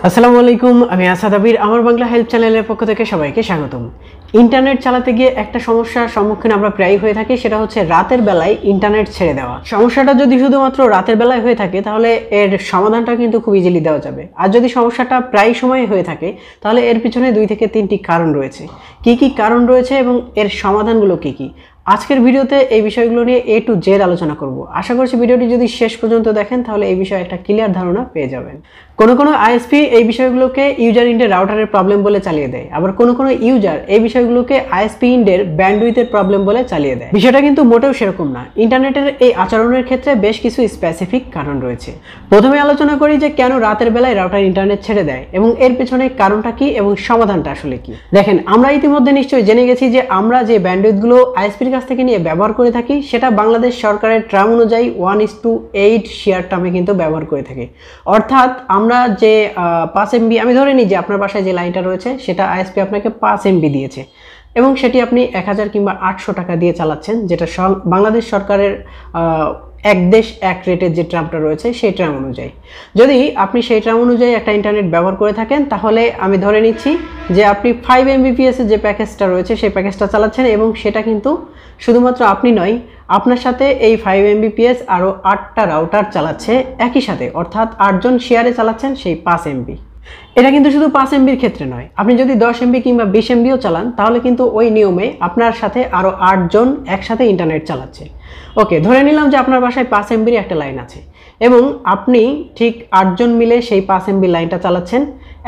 আসসালামু আলাইকুম, আমি আসাদ আবির। আমার বাংলা হেল্প চ্যানেলের পক্ষ থেকে সবাইকে স্বাগতম। ইন্টারনেট চালাতে গিয়ে একটা সমস্যার সম্মুখীন আমরা প্রায়ই হয়ে থাকি, সেটা হচ্ছে রাতের বেলায় ইন্টারনেট ছেড়ে দেওয়া। সমস্যাটা যদি শুধুমাত্র রাতের বেলায় হয়ে থাকে তাহলে এর সমাধানটা কিন্তু খুব ইজিলি দেওয়া যাবে। আর যদি সমস্যাটা প্রায় সময় হয়ে থাকে তাহলে এর পিছনে 2 থেকে 3টি কারণ রয়েছে। কি কি কারণ রয়েছে এবং এর সমাধানগুলো কি কি, আজকের ভিডিওতে এই বিষয়গুলো নিয়ে A to Z আলোচনা করব। আশা করছি ভিডিওটি যদি শেষ পর্যন্ত দেখেন তাহলে এই বিষয়ে একটা ক্লিয়ার ধারণা পেয়ে যাবেন। কোনো আইএসপি এই বিষয়গুলোকে ইউজার ইন্ডের রাউটারের প্রবলেম বলে চালিয়ে দেয়, আবার কোনো ইউজার এই বিষয়গুলোকে আইএসপি ইন্ডের ব্যান্ডউইথের প্রবলেম বলে চালিয়ে দেয়। বিষয়টা কিন্তু মোটেও সেরকম না। ইন্টারনেটের এই আচরণের ক্ষেত্রে বেশ কিছু স্পেসিফিক কারণ রয়েছে। প্রথমে আলোচনা করি যে কেন রাতের বেলায় রাউটার ইন্টারনেট ছেড়ে দেয় এবং এর পেছনে কারণটা কি এবং সমাধানটা আসলে কি। দেখেন, আমরা ইতিমধ্যে নিশ্চয়ই জেনে গেছি যে আমরা যে ব্যান্ডউইথগুলো আইএসপির কাছ থেকে নিয়ে ব্যবহার করে থাকি সেটা বাংলাদেশ সরকারের ট্রাম অনুযায়ী 1:8 শেয়ার টার্মে কিন্তু ব্যবহার করে থাকি। অর্থাৎ আমরা যে 5 MB, আমি ধরে নিই যে আপনার বাসায় যে লাইনটা রয়েছে সেটা আইএসপি আপনাকে 5 MB দিয়েছে এবং সেটি আপনি 1000 কিংবা 800 টাকা দিয়ে চালাচ্ছেন, যেটা বাংলাদেশ সরকারের এক দেশ এক রেটের যে ট্রামটা রয়েছে সেই ট্রাম অনুযায়ী। যদি আপনি সেই ট্রাম অনুযায়ী একটা ইন্টারনেট ব্যবহার করে থাকেন তাহলে আমি ধরে নিচ্ছি যে আপনি 5 Mbps এর যে প্যাকেজটা রয়েছে সেই প্যাকেজটা চালাচ্ছেন এবং সেটা কিন্তু শুধুমাত্র আপনি নয়, আপনার সাথে এই 5 Mbps আরও 8টা রাউটার চালাচ্ছে একই সাথে, অর্থাৎ 8 জন শেয়ারে চালাচ্ছেন সেই 5 MB। এটা কিন্তু শুধু 5 MBর ক্ষেত্রে নয়, আপনি যদি 10 MB কিংবা 20 MBও চালান তাহলে কিন্তু ওই নিয়মে আপনার সাথে আরও 8 জন একসাথে ইন্টারনেট চালাচ্ছে। ওকে, ধরে নিলাম যে আপনার বাসায় 5 MBর একটা লাইন আছে এবং আপনি ঠিক 8 জন মিলে সেই 5 MB লাইনটা চালাচ্ছেন।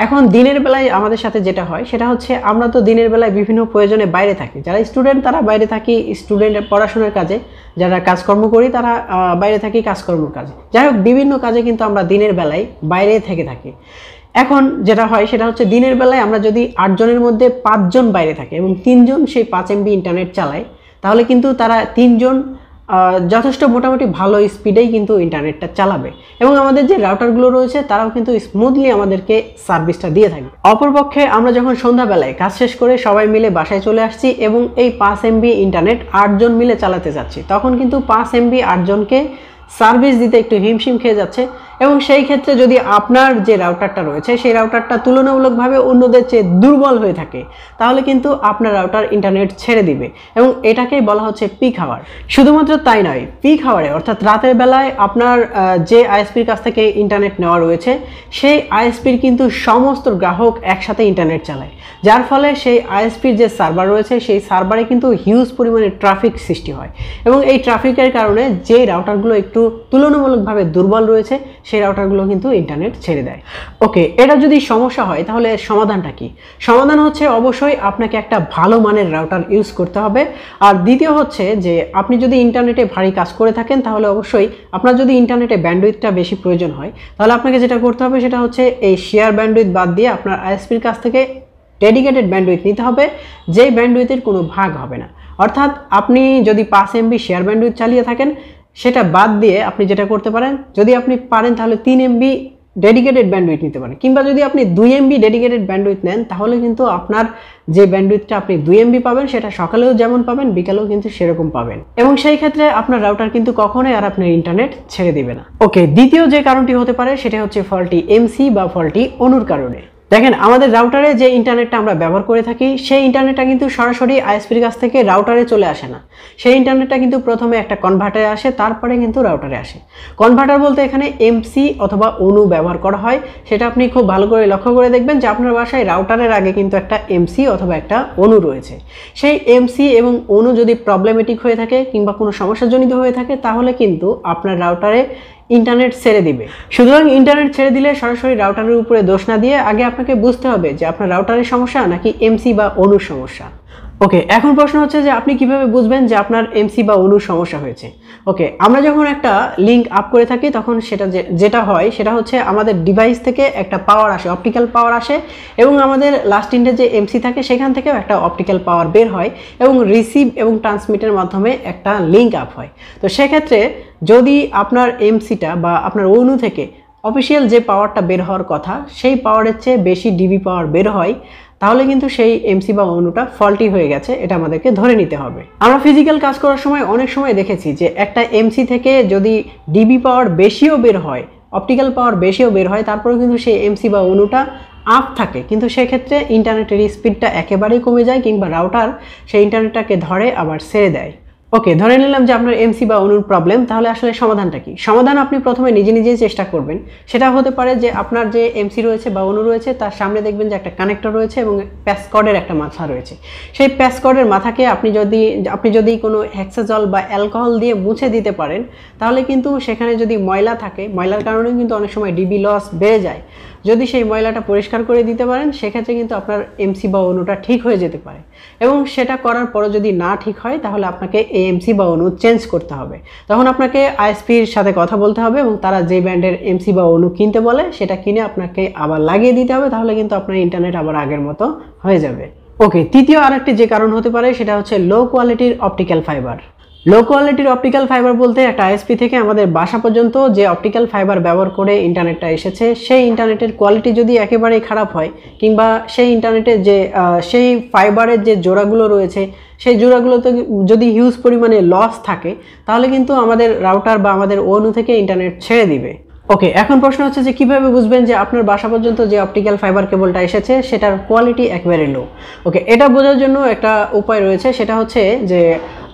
এখন দিনের বেলায় আমাদের সাথে যেটা হয় সেটা হচ্ছে আমরা তো দিনের বেলায় বিভিন্ন প্রয়োজনে বাইরে থাকি। যারা স্টুডেন্ট তারা বাইরে থাকি স্টুডেন্টের পড়াশোনার কাজে, যারা কাজকর্ম করি তারা বাইরে থাকি কাজকর্মের কাজে। যাই হোক, বিভিন্ন কাজে কিন্তু আমরা দিনের বেলায় বাইরে থেকে থাকি। এখন যেটা হয় সেটা হচ্ছে দিনের বেলায় আমরা যদি 8 জনের মধ্যে 5 জন বাইরে থাকে এবং 3 জন সেই 5 MB ইন্টারনেট চালায় তাহলে কিন্তু তারা 3 জন যথেষ্ট মোটামুটি ভালো স্পিডেই কিন্তু ইন্টারনেটটা চালাবে এবং আমাদের যে রাউটারগুলো রয়েছে তারাও কিন্তু স্মুথলি আমাদেরকে সার্ভিসটা দিয়ে থাকবে। অপরপক্ষে আমরা যখন সন্ধ্যাবেলায় কাজ শেষ করে সবাই মিলে বাসায় চলে আসছি এবং এই 5 MB ইন্টারনেট 8 জন মিলে চালাতে যাচ্ছি, তখন কিন্তু 5 MB 8 জনকে সার্ভিস দিতে একটু হিমশিম খেয়ে যাচ্ছে এবং সেই ক্ষেত্রে যদি আপনার যে রাউটারটা রয়েছে সেই রাউটারটা তুলনামূলকভাবে অন্যদের চেয়ে দুর্বল হয়ে থাকে তাহলে কিন্তু আপনার রাউটার ইন্টারনেট ছেড়ে দিবে এবং এটাকেই বলা হচ্ছে পিক আওয়ার। শুধুমাত্র তাই নয়, পিক আওয়ারে অর্থাৎ রাতের বেলায় আপনার যে আইএসপির কাছ থেকে ইন্টারনেট নেওয়া রয়েছে সেই আইএসপির কিন্তু সমস্ত গ্রাহক একসাথে ইন্টারনেট চালায়, যার ফলে সেই আইএসপির যে সার্ভার রয়েছে সেই সার্ভারে কিন্তু হিউজ পরিমাণে ট্রাফিক সৃষ্টি হয় এবং এই ট্রাফিকের কারণে যে রাউটারগুলো একটু তুলনামূলকভাবে দুর্বল রয়েছে সেই রাউটারগুলো কিন্তু ইন্টারনেট ছেড়ে দেয়। ওকে, এটা যদি সমস্যা হয় তাহলে এর সমাধানটা কি? সমাধান হচ্ছে অবশ্যই আপনাকে একটা ভালো মানের রাউটার ইউজ করতে হবে। আর দ্বিতীয় হচ্ছে যে আপনি যদি ইন্টারনেটে ভারী কাজ করে থাকেন তাহলে অবশ্যই আপনার যদি ইন্টারনেটে ব্যান্ডউইথটা বেশি প্রয়োজন হয় তাহলে আপনাকে যেটা করতে হবে সেটা হচ্ছে এই শেয়ার ব্যান্ডউইথ বাদ দিয়ে আপনার আইএসপির কাছ থেকে ডেডিকেটেড ব্যান্ডউইথ নিতে হবে, যেই ব্যান্ডউইথের কোনো ভাগ হবে না। অর্থাৎ আপনি যদি 5 MB শেয়ার ব্যান্ডউইথ চালিয়ে থাকেন সেটা বাদ দিয়ে আপনি যেটা করতে পারেন, যদি আপনি পারেন তাহলে 3 MB ডেডিকেটেড ব্যান্ডউইথ নিতে পারেন, কিংবা যদি আপনি 2 MB ডেডিকেটেড ব্যান্ডউইথ নেন তাহলে কিন্তু আপনার যে ব্যান্ডউইথটা আপনি 2 MB পাবেন সেটা সকালেও যেমন পাবেন বিকালেও কিন্তু সেরকম পাবেন এবং সেই ক্ষেত্রে আপনার রাউটার কিন্তু কখনোই আর আপনার ইন্টারনেট ছেড়ে দিবে না। ওকে, দ্বিতীয় যে কারণটি হতে পারে সেটা হচ্ছে ফল্টি এমসি বা ফল্টি অনুর কারণে। দেখেন, আমাদের রাউটারে যে ইন্টারনেটটা আমরা ব্যবহার করে থাকি সেই ইন্টারনেটটা কিন্তু সরাসরি আইএসপির কাছ থেকে রাউটারে চলে আসে না। সেই ইন্টারনেটটা কিন্তু প্রথমে একটা কনভার্টারে আসে, তারপরে কিন্তু রাউটারে আসে। কনভার্টার বলতে এখানে এমসি অথবা অনু ব্যবহার করা হয়। সেটা আপনি খুব ভালো করে লক্ষ্য করে দেখবেন যে আপনার বাসায় রাউটারের আগে কিন্তু একটা এমসি অথবা একটা অনু রয়েছে। সেই এমসি এবং অনু যদি প্রবলেমেটিক হয়ে থাকে কিংবা কোনো সমস্যাজনিত হয়ে থাকে তাহলে কিন্তু আপনার রাউটারে ইন্টারনেট ছেড়ে দিবে। সুতরাং ইন্টারনেট ছেড়ে দিলে সরাসরি রাউটারের উপরে দোষ না দিয়ে আগে আপনাকে বুঝতে হবে যে আপনার রাউটারের সমস্যা নাকি এমসি বা অনুর সমস্যা। ওকে, এখন প্রশ্ন হচ্ছে যে আপনি কিভাবে বুঝবেন যে আপনার এমসি বা অনুর সমস্যা হয়েছে। ওকে, আমরা যখন একটা লিঙ্ক আপ করে থাকি তখন সেটা যেটা হয় সেটা হচ্ছে আমাদের ডিভাইস থেকে একটা পাওয়ার আসে, অপটিক্যাল পাওয়ার আসে এবং আমাদের লাস্ট ইন্ডে যে এমসি থাকে সেখান থেকেও একটা অপটিক্যাল পাওয়ার বের হয় এবং রিসিভ এবং ট্রান্সমিটের মাধ্যমে একটা লিঙ্ক আপ হয়। তো সেক্ষেত্রে যদি আপনার এমসিটা বা আপনার অনু থেকে অফিসিয়াল যে পাওয়ারটা বের হওয়ার কথা সেই পাওয়ারের চেয়ে বেশি ডিবি পাওয়ার বের হয় তাহলে কিন্তু সেই এমসি বা অনুটা ফল্টি হয়ে গেছে, এটা আমাদেরকে ধরে নিতে হবে। আমরা ফিজিক্যাল কাজ করার সময় অনেক সময় দেখেছি যে একটা এমসি থেকে যদি ডিবি পাওয়ার বেশিও বের হয় অপটিক্যাল পাওয়ার বেশিও বের হয়, তারপরেও কিন্তু সেই এমসি বা অনুটা আপ থাকে, কিন্তু সেক্ষেত্রে ইন্টারনেটের স্পিডটা একেবারেই কমে যায় কিংবা রাউটার সেই ইন্টারনেটটাকে ধরে আবার ছেড়ে দেয়। ওকে, ধরে নিলাম যে আপনার এমসি বা অনুর প্রবলেম, তাহলে আসলে সমাধানটা কি? সমাধান আপনি প্রথমে নিজেই চেষ্টা করবেন। সেটা হতে পারে যে আপনার যে এমসি রয়েছে বা অনু রয়েছে তার সামনে দেখবেন যে একটা কানেক্টর রয়েছে এবং প্যাসকর্ডের একটা মাথা রয়েছে। সেই প্যাসকর্ডের মাথাকে আপনি যদি কোনো হেক্সাজল বা অ্যালকোহল দিয়ে মুছে দিতে পারেন, তাহলে কিন্তু সেখানে যদি ময়লা থাকে, ময়লার কারণেও কিন্তু অনেক সময় ডিবি লস বেড়ে যায়। যদি সেই ময়লাটা পরিষ্কার করে দিতে পারেন, সেক্ষেত্রে কিন্তু আপনার এমসি বা অনুটা ঠিক হয়ে যেতে পারে। এবং সেটা করার পরও যদি না ঠিক হয়, তাহলে আপনাকে এমসি বা অনু চেঞ্জ করতে হবে। তখন আপনাকে আইএসপির সাথে কথা বলতে হবে এবং তারা যে ব্র্যান্ডের এমসি বা অনু কিনতে বলে সেটা কিনে আপনাকে আবার লাগিয়ে দিতে হবে, তাহলে কিন্তু আপনার ইন্টারনেট আবার আগের মতো হয়ে যাবে। ওকে, তৃতীয় আরেকটি যে কারণ হতে পারে সেটা হচ্ছে লো কোয়ালিটির অপটিক্যাল ফাইবার। লো কোয়ালিটির অপটিক্যাল ফাইবার বলতে একটা আইএসপি থেকে আমাদের বাসা পর্যন্ত যে অপটিক্যাল ফাইবার ব্যবহার করে ইন্টারনেটটা এসেছে, সেই ইন্টারনেটের কোয়ালিটি যদি একেবারেই খারাপ হয় কিংবা সেই ইন্টারনেটের যে সেই ফাইবারের যে জোড়াগুলো রয়েছে সেই জোড়াগুলোতে যদি হিউজ পরিমাণে লস থাকে, তাহলে কিন্তু আমাদের রাউটার বা আমাদের অনু থেকে ইন্টারনেট ছেড়ে দিবে। ওকে, এখন প্রশ্ন হচ্ছে যে কিভাবে বুঝবেন যে আপনার বাসা পর্যন্ত যে অপটিক্যাল ফাইবার কেবলটা এসেছে সেটার কোয়ালিটি একেবারে লো। ওকে, এটা বোঝার জন্য একটা উপায় রয়েছে, সেটা হচ্ছে যে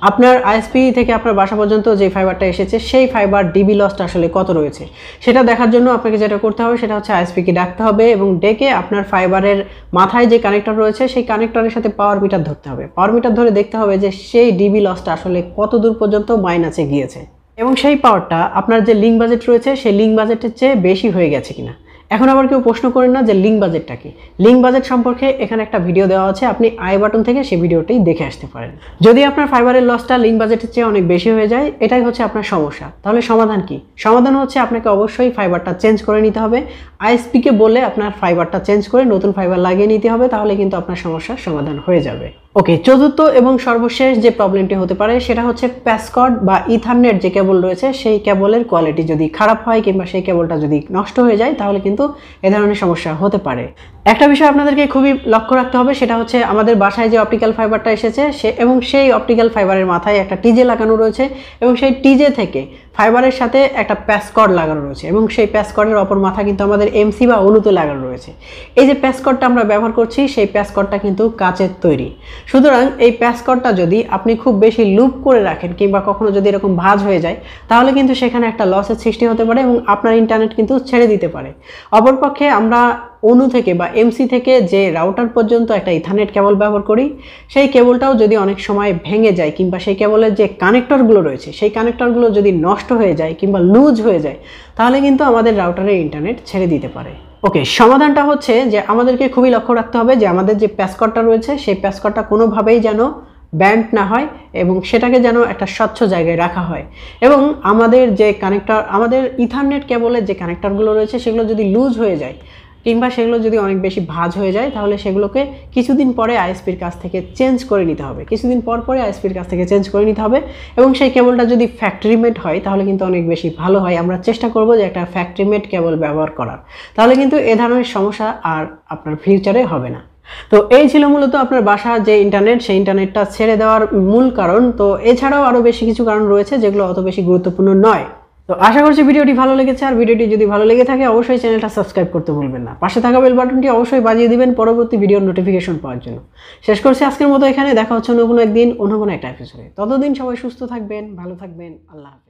আপনার আইএসপি থেকে আপনার বাসা পর্যন্ত যে ফাইবারটা এসেছে সেই ফাইবার ডিবি লসটা আসলে কত রয়েছে সেটা দেখার জন্য আপনাকে যেটা করতে হবে সেটা হচ্ছে আইএসপিকে ডাকতে হবে এবং ডেকে আপনার ফাইবারের মাথায় যে কানেক্টর রয়েছে সেই কানেক্টরের সাথে পাওয়ার মিটার ধরতে হবে। পাওয়ার মিটার ধরে দেখতে হবে যে সেই ডিবি লসটা আসলে কত দূর পর্যন্ত মাইনাসে গিয়েছে এবং সেই পাওয়ারটা আপনার যে লিঙ্ক বাজেট রয়েছে সেই লিঙ্ক বাজেটের চেয়ে বেশি হয়ে গেছে কিনা। এখন আবার কেউ প্রশ্ন করেন না যে লিঙ্ক বাজেটটা কি। লিঙ্ক বাজেট সম্পর্কে এখানে একটা ভিডিও দেওয়া আছে, আপনি আই বাটন থেকে সেই ভিডিওটি দেখে আসতে পারেন। যদি আপনার ফাইবারের লসটা লিঙ্ক বাজেটের চেয়ে অনেক বেশি হয়ে যায়, এটাই হচ্ছে আপনার সমস্যা। তাহলে সমাধান কি? সমাধান হচ্ছে আপনাকে অবশ্যই ফাইবারটা চেঞ্জ করে নিতে হবে। আইএসপিকে বলে আপনার ফাইবারটা চেঞ্জ করে নতুন ফাইবার লাগিয়ে নিতে হবে, তাহলে কিন্তু আপনার সমস্যার সমাধান হয়ে যাবে। ওকে, চতুর্থ এবং সর্বশেষ যে প্রবলেমটি হতে পারে সেটা হচ্ছে প্যাসকর্ড বা ইথারনেট যে কেবল রয়েছে সেই কেবলের কোয়ালিটি যদি খারাপ হয় কিংবা সেই কেবলটা যদি নষ্ট হয়ে যায়, তাহলে কিন্তু এ ধরনের সমস্যা হতে পারে। একটা বিষয় আপনাদেরকে খুবই লক্ষ্য রাখতে হবে, সেটা হচ্ছে আমাদের বাসায় যে অপটিক্যাল ফাইবারটা এসেছে এবং সেই অপটিক্যাল ফাইবারের মাথায় একটা টিজে লাগানো রয়েছে এবং সেই টিজে থেকে ফাইবারের সাথে একটা প্যাসকর্ড লাগানো রয়েছে এবং সেই প্যাসকর্ডের অপর মাথা কিন্তু আমাদের এমসি বা অনুতে লাগানো রয়েছে। এই যে প্যাসকর্ডটা আমরা ব্যবহার করছি সেই প্যাসকর্ডটা কিন্তু কাচের তৈরি। সুতরাং এই প্যাসকর্ডটা যদি আপনি খুব বেশি লুপ করে রাখেন কিংবা কখনো যদি এরকম ভাঁজ হয়ে যায়, তাহলে কিন্তু সেখানে একটা লসের সৃষ্টি হতে পারে এবং আপনার ইন্টারনেট কিন্তু ছেড়ে দিতে পারে। অপরপক্ষে আমরা অনু থেকে বা এমসি থেকে যে রাউটার পর্যন্ত একটা ইথারনেট কেবল ব্যবহার করি, সেই কেবলটাও যদি অনেক সময় ভেঙে যায় কিংবা সেই কেবলের যে কানেক্টরগুলো রয়েছে সেই কানেক্টরগুলো যদি নষ্ট হয়ে যায় কিংবা লুজ হয়ে যায়, তাহলে কিন্তু আমাদের রাউটারের ইন্টারনেট ছেড়ে দিতে পারে। ওকে, সমাধানটা হচ্ছে যে আমাদেরকে খুবই লক্ষ্য রাখতে হবে যে আমাদের যে প্যাসকর্ডটা রয়েছে সেই প্যাসকর্ডটা কোনোভাবেই যেন ব্যান্ড না হয় এবং সেটাকে যেন একটা স্বচ্ছ জায়গায় রাখা হয় এবং আমাদের যে কানেক্টর, আমাদের ইথারনেট কেবলের যে কানেক্টরগুলো রয়েছে সেগুলো যদি লুজ হয়ে যায় কিংবা সেগুলো যদি অনেক বেশি ভাঁজ হয়ে যায়, তাহলে সেগুলোকে কিছুদিন পরে আইএসপির কাছ থেকে চেঞ্জ করে নিতে হবে। কিছুদিন পরে আইএসপির কাছ থেকে চেঞ্জ করে নিতে হবে এবং সেই কেবলটা যদি ফ্যাক্টরি মেড হয় তাহলে কিন্তু অনেক বেশি ভালো হয়। আমরা চেষ্টা করব যে একটা ফ্যাক্টরি মেড কেবল ব্যবহার করার, তাহলে কিন্তু এ ধরনের সমস্যা আর আপনার ফিউচারে হবে না। তো এই ছিল মূলত আপনার বাসার যে ইন্টারনেট সেই ইন্টারনেটটা ছেড়ে দেওয়ার মূল কারণ। তো এছাড়াও আরও বেশি কিছু কারণ রয়েছে যেগুলো অত বেশি গুরুত্বপূর্ণ নয়। তো আশা করছি ভিডিওটি ভালো লেগেছে, আর ভিডিওটি যদি ভালো লেগে থাকে অবশ্যই চ্যানেলটা সাবস্ক্রাইব করতে ভুলবেন না। পাশে থাকা বেল বাটনটি অবশ্যই বাজিয়ে দিবেন পরবর্তী ভিডিওর নোটিফিকেশন পাওয়ার জন্য। শেষ করছি আজকের মতো এখানে, দেখা হচ্ছে অন্য কোনো একদিন অন্য কোনো একটা এপিসোডে। ততদিন সবাই সুস্থ থাকবেন, ভালো থাকবেন, আল্লাহ হাফেজ।